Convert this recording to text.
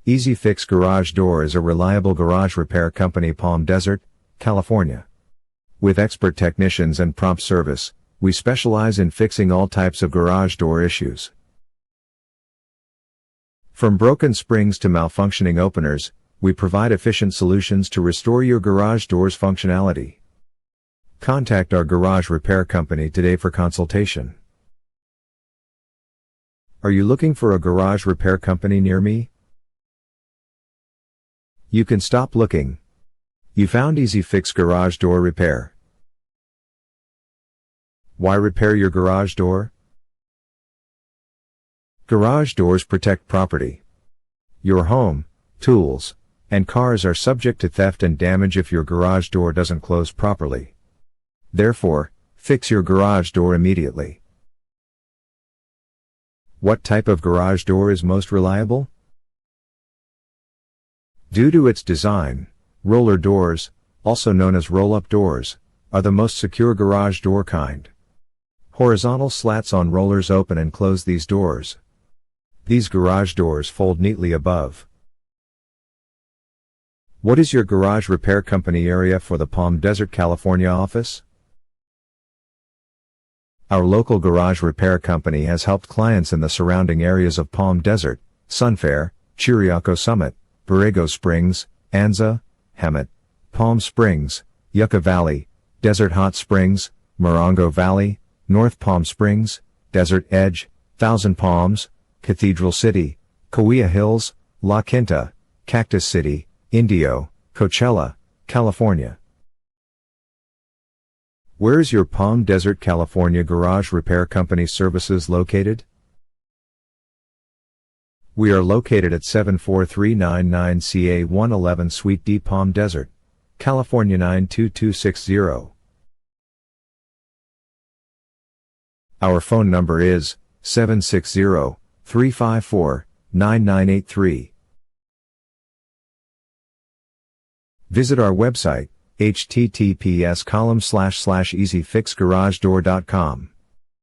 EasyFix Garage Door is a reliable garage repair company, Palm Desert, California. With expert technicians and prompt service, we specialize in fixing all types of garage door issues. From broken springs to malfunctioning openers, we provide efficient solutions to restore your garage door's functionality. Contact our garage repair company today for consultation. Are you looking for a garage repair company near me? You can stop looking. You found EasyFix Garage Door Repair. Why repair your garage door? Garage doors protect property. Your home, tools, and cars are subject to theft and damage if your garage door doesn't close properly. Therefore, fix your garage door immediately. What type of garage door is most reliable? Due to its design, roller doors, also known as roll-up doors, are the most secure garage door kind. Horizontal slats on rollers open and close these doors. These garage doors fold neatly above. What is your garage repair company area for the Palm Desert, California office? Our local garage repair company has helped clients in the surrounding areas of Palm Desert, Sunfair, Chiriaco Summit, Borrego Springs, Anza, Hemet, Palm Springs, Yucca Valley, Desert Hot Springs, Morongo Valley, North Palm Springs, Desert Edge, Thousand Palms, Cathedral City, Cahuilla Hills, La Quinta, Cactus City, Indio, Coachella, California. Where is your Palm Desert, California garage repair company services located? We are located at 74399 CA 111 Suite D, Palm Desert, California 92260. Our phone number is 760-354-9983. Visit our website, https://easyfixgaragedoor.com.